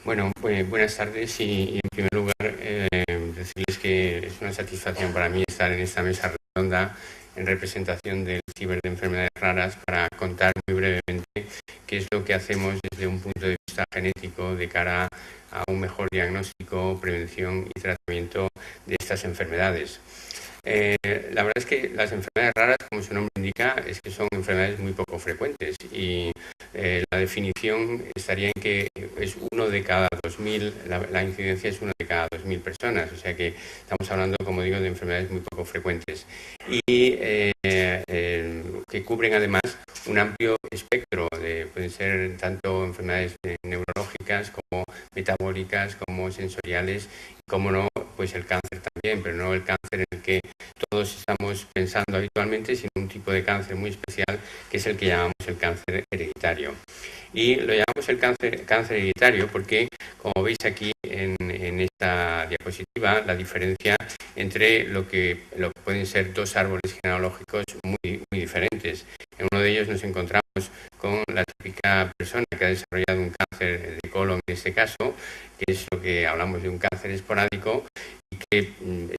Bueno, pues buenas tardes y en primer lugar decirles que es una satisfacción para mí estar en esta mesa redonda en representación del Ciber de Enfermedades Raras para contar muy brevemente qué es lo que hacemos desde un punto de vista genético de cara a un mejor diagnóstico, prevención y tratamiento de estas enfermedades. La verdad es que las enfermedades raras, como su nombre indica, es que son enfermedades muy poco frecuentes y la definición estaría en que es uno de cada 2.000, la incidencia es uno de cada 2.000 personas, o sea que estamos hablando, como digo, de enfermedades muy poco frecuentes y que cubren además un amplio espectro, pueden ser tanto enfermedades neurológicas como metabólicas, como sensoriales, y como no, pues el cáncer también, pero no el cáncer en el que todos estamos pensando habitualmente, sino un tipo de cáncer muy especial que es el que llamamos el cáncer hereditario. Y lo llamamos el cáncer hereditario porque, como veis aquí en esta diapositiva, la diferencia entre lo que pueden ser dos árboles genealógicos muy diferentes. En uno de ellos nos encontramos con la típica persona que ha desarrollado un cáncer de colon, en este caso, que es lo que hablamos de un cáncer esporádico y que es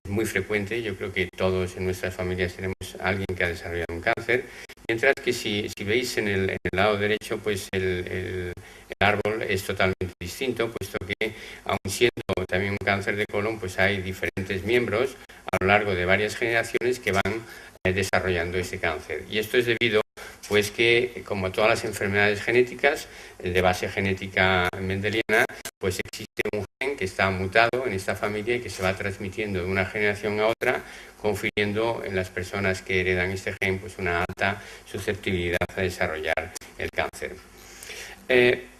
muy frecuente. Yo creo que todos en nuestras familias tenemos a alguien que ha desarrollado un cáncer. Mientras que si veis en el lado derecho, pues el árbol es totalmente distinto, puesto que, aun siendo también un cáncer de colon, pues hay diferentes miembros a lo largo de varias generaciones que van desarrollando ese cáncer. Y esto es debido, pues que, como todas las enfermedades genéticas, de base genética mendeliana, pues existe un gen que está mutado en esta familia y que se va transmitiendo de una generación a otra, confiriendo en las personas que heredan este gen pues una alta susceptibilidad a desarrollar el cáncer.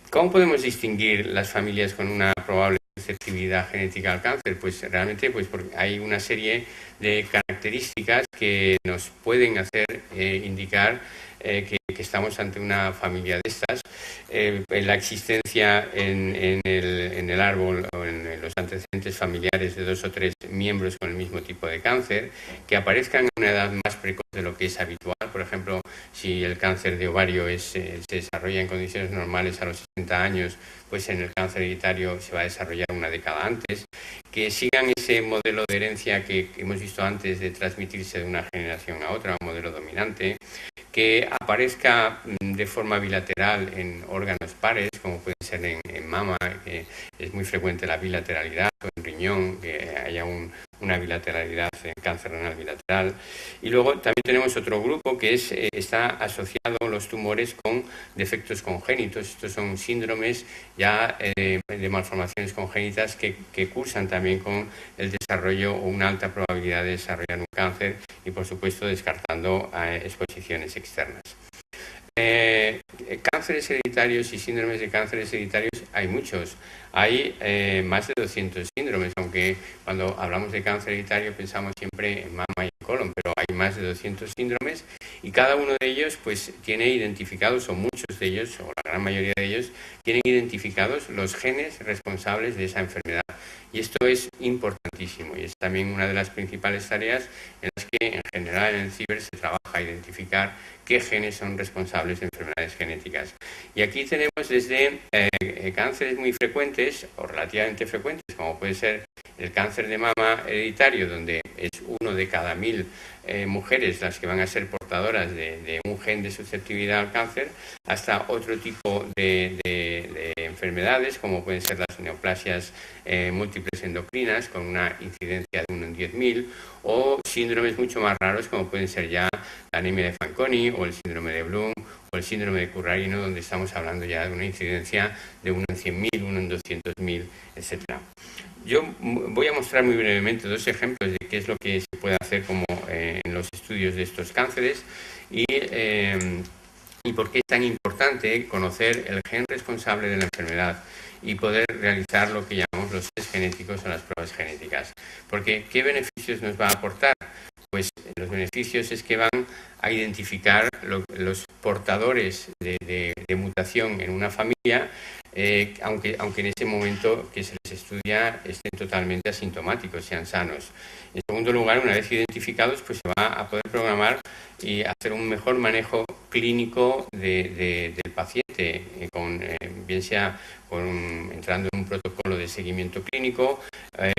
¿Cómo podemos distinguir las familias con una probable susceptibilidad genética al cáncer? Pues realmente porque hay una serie de características que nos pueden hacer indicar que estamos ante una familia de estas. La existencia en el árbol o en los antecedentes familiares de 2 o 3 miembros con el mismo tipo de cáncer, que aparezcan a una edad más precoz de lo que es habitual. Por ejemplo, si el cáncer de ovario se desarrolla en condiciones normales a los 60 años, pues en el cáncer hereditario se va a desarrollar una década antes. Que sigan ese modelo de herencia que hemos visto antes de transmitirse de una generación a otra, un modelo dominante. Que aparezca de forma bilateral en órganos pares, como puede ser en mama, que es muy frecuente la bilateralidad, o en riñón, que haya una bilateralidad, en cáncer renal bilateral. Y luego también tenemos otro grupo que está asociado los tumores con defectos congénitos. Estos son síndromes ya de malformaciones congénitas que cursan también con el desarrollo o una alta probabilidad de desarrollar un cáncer y, por supuesto, descartando exposiciones externas. Cánceres hereditarios y síndromes de cánceres hereditarios hay muchos. Hay más de 200 síndromes, aunque cuando hablamos de cáncer hereditario pensamos siempre en mama y en colon, pero hay más de 200 síndromes y cada uno de ellos pues tiene identificados, o muchos de ellos, o la gran mayoría de ellos, tienen identificados los genes responsables de esa enfermedad. Y esto es importantísimo y es también una de las principales tareas en las que en general en el ciber se trabaja a identificar qué genes son responsables de enfermedades genéticas. Y aquí tenemos desde cánceres muy frecuentes o relativamente frecuentes, como puede ser el cáncer de mama hereditario, donde es uno de cada 1.000 mujeres las que van a ser portadoras de un gen de susceptibilidad al cáncer, hasta otro tipo de enfermedades, como pueden ser las neoplasias múltiples endocrinas, con una incidencia de 1 en 10.000, o síndromes mucho más raros, como pueden ser ya la anemia de Fanconi, o el síndrome de Bloom, o el síndrome de Currarino, donde estamos hablando ya de una incidencia de 1 en 100.000, 1 en 200.000, etc. Yo voy a mostrar muy brevemente 2 ejemplos de qué es lo que se puede hacer como en los estudios de estos cánceres y por qué es tan importante conocer el gen responsable de la enfermedad y poder realizar lo que llamamos los test genéticos o las pruebas genéticas. Porque, ¿qué beneficios nos va a aportar? Pues los beneficios es que van a identificar los portadores de mutación en una familia, aunque en ese momento que se les estudia estén totalmente asintomáticos, sean sanos. En segundo lugar, una vez identificados, pues se va a poder programar y hacer un mejor manejo clínico del paciente con bien sea entrando en un protocolo de seguimiento clínico,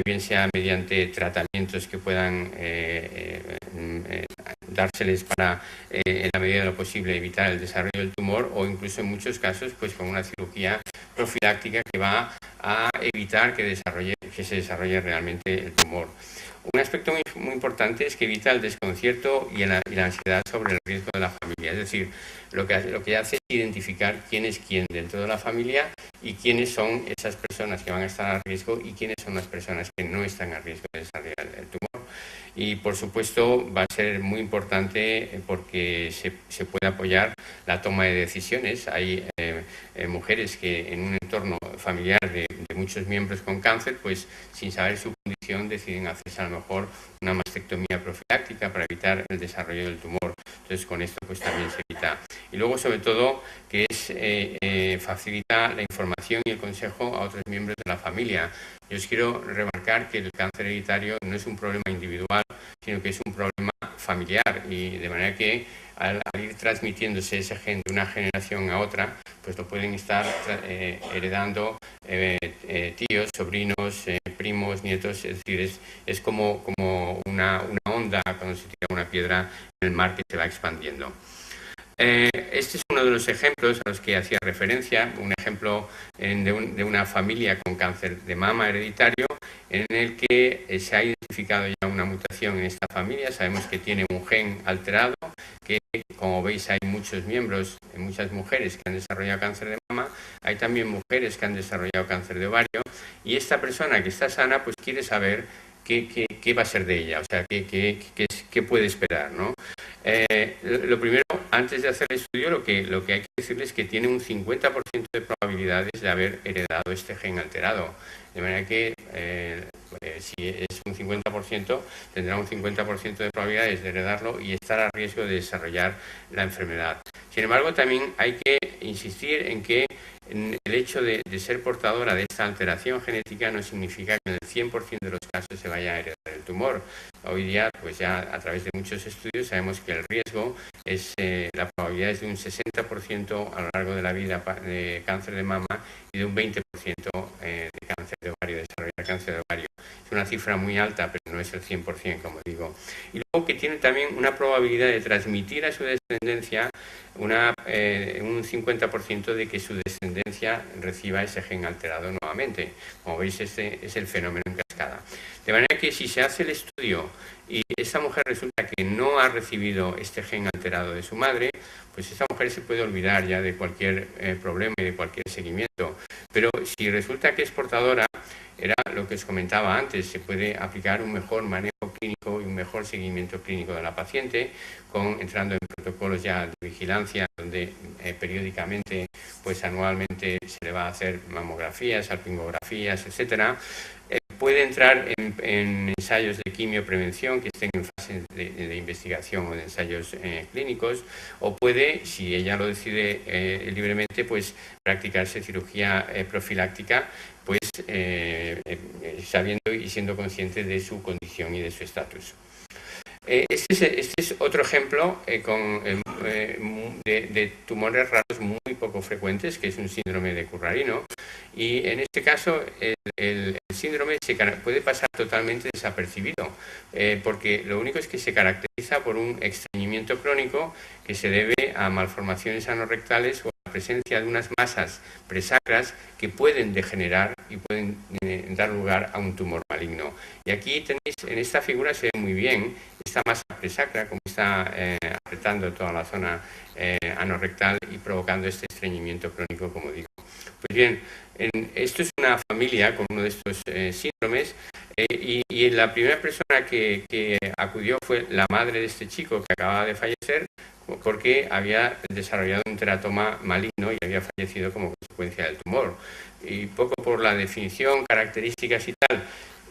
bien sea mediante tratamientos que puedan dárseles para, en la medida de lo posible, evitar el desarrollo del tumor, o incluso en muchos casos pues con una cirugía profiláctica que va a evitar que se desarrolle realmente el tumor. Un aspecto muy importante es que evita el desconcierto y la ansiedad sobre el riesgo de la familia. Es decir, lo que hace es identificar quién es quién dentro de la familia y quiénes son esas personas que van a estar a riesgo y quiénes son las personas que no están a riesgo de desarrollar el tumor. Y, por supuesto, va a ser muy importante porque se puede apoyar la toma de decisiones. Hay mujeres que en un entorno familiar de muchos miembros con cáncer, pues sin saber su condición deciden hacerse a lo mejor una mastectomía profiláctica para evitar el desarrollo del tumor. Entonces, con esto pues también se evita. Y luego, sobre todo, que facilita la información y el consejo a otros miembros de la familia. Yo os quiero remarcar que el cáncer hereditario no es un problema individual, sino que es un problema familiar, y de manera que al ir transmitiéndose ese gen de una generación a otra, pues lo pueden estar heredando tíos, sobrinos, primos, nietos. Es decir, es como una onda cuando se tira una piedra en el mar que se va expandiendo. Este es uno de los ejemplos a los que hacía referencia, un ejemplo de una familia con cáncer de mama hereditario, en el que se ha identificado ya una mutación en esta familia. Sabemos que tiene un gen alterado, que como veis hay muchos miembros, muchas mujeres que han desarrollado cáncer de mama, hay también mujeres que han desarrollado cáncer de ovario, y esta persona que está sana pues quiere saber qué va a ser de ella, o sea, qué puede esperar, ¿no? Lo primero, antes de hacer el estudio, lo que hay que decirles es que tiene un 50% de probabilidades de haber heredado este gen alterado. De manera que si es un 50%, tendrá un 50% de probabilidades de heredarlo y estar a riesgo de desarrollar la enfermedad. Sin embargo, también hay que insistir en que el hecho de ser portadora de esta alteración genética no significa que en el 100% de los casos se vaya a heredar el tumor. Hoy día, pues ya a través de muchos estudios sabemos que el riesgo la probabilidad es de un 60% a lo largo de la vida de cáncer de mama y de un 20% de cáncer de ovario, desarrollar cáncer de ovario. Es una cifra muy alta, pero no es el 100%, como digo. Y luego que tiene también una probabilidad de transmitir a su descendencia un 50% de que su descendencia reciba ese gen alterado nuevamente. Como veis, este es el fenómeno en cascada. De manera que si se hace el estudio y esta mujer resulta que no ha recibido este gen alterado de su madre, pues esta mujer se puede olvidar ya de cualquier problema y de cualquier seguimiento. Pero si resulta que es portadora, era lo que os comentaba antes, se puede aplicar un mejor manejo clínico y un mejor seguimiento clínico de la paciente, entrando en protocolos ya de vigilancia, donde periódicamente, pues anualmente se le va a hacer mamografías, salpingografías, etcétera. Puede entrar en ensayos de quimioprevención que estén en fase de investigación o de ensayos clínicos, o puede, si ella lo decide libremente, pues practicarse cirugía profiláctica, pues sabiendo y siendo consciente de su condición y de su estatus. Este es otro ejemplo de tumores raros muy poco frecuentes, que es un síndrome de Currarino, y en este caso el síndrome puede pasar totalmente desapercibido, porque lo único es que se caracteriza por un estreñimiento crónico que se debe a malformaciones anorrectales o a la presencia de unas masas presacras que pueden degenerar y pueden dar lugar a un tumor maligno. Y aquí tenéis, en esta figura se ve muy bien esta masa presacra, como está apretando toda la zona anorrectal y provocando este estreñimiento crónico, como digo. Pues bien, esto es una familia con uno de estos síndromes, y la primera persona que acudió fue la madre de este chico que acababa de fallecer, porque había desarrollado un teratoma maligno y había fallecido como consecuencia del tumor. Y poco por la definición, características y tal,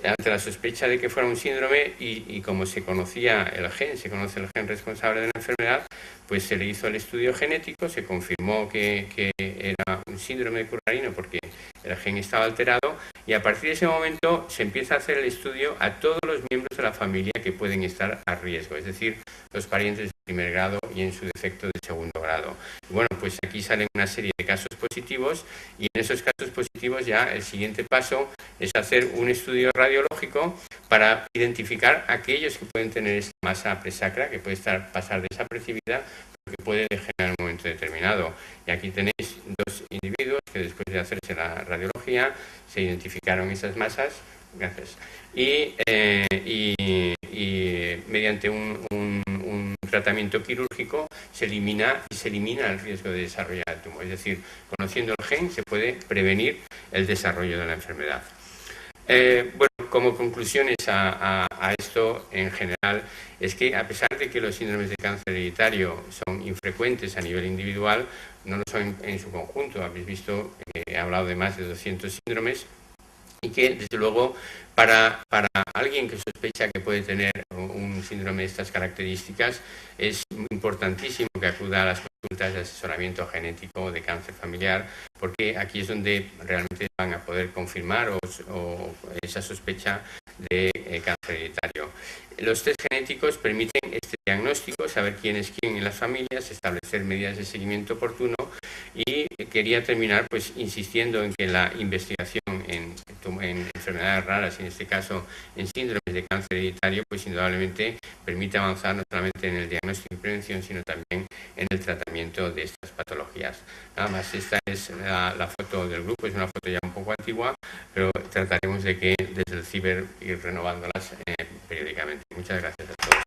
ante la sospecha de que fuera un síndrome y como se conocía el gen, se conoce el gen responsable de la enfermedad, pues se le hizo el estudio genético, se confirmó que era un síndrome de Currarino porque el gen estaba alterado, y a partir de ese momento se empieza a hacer el estudio a todos los miembros de la familia que pueden estar a riesgo, es decir, los parientes de primer grado y en su defecto de segundo grado. Y bueno, pues aquí salen una serie de casos positivos y en esos casos positivos ya el siguiente paso es hacer un estudio radiológico para identificar aquellos que pueden tener esta masa presacra, que puede pasar desapercibida, pero que puede degenerar en un momento determinado. Y aquí tenéis dos individuos que después de hacerse la radiología se identificaron esas masas, gracias, y mediante un tratamiento quirúrgico se elimina el riesgo de desarrollar el tumor. Es decir, conociendo el gen se puede prevenir el desarrollo de la enfermedad. Bueno, como conclusiones a esto en general es que a pesar de que los síndromes de cáncer hereditario son infrecuentes a nivel individual, no lo son en su conjunto. Habéis visto que he hablado de más de 200 síndromes y que desde luego para alguien que sospecha que puede tener un síndrome de estas características es importantísimo que acuda a las consultas de asesoramiento genético de cáncer familiar, porque aquí es donde realmente van a poder confirmar o esa sospecha de cáncer hereditario. Los test genéticos permiten este diagnóstico, saber quién es quién en las familias, establecer medidas de seguimiento oportuno, y quería terminar pues insistiendo en que la investigación en enfermedades raras, en este caso en síndromes de cáncer hereditario, pues indudablemente permite avanzar no solamente en el diagnóstico y prevención, sino también en el tratamiento de estas patologías. Nada más, esta es la foto del grupo, es una foto ya un poco antigua, pero trataremos de que desde el CIBER ir renovándolas periódicamente. Muchas gracias a todos.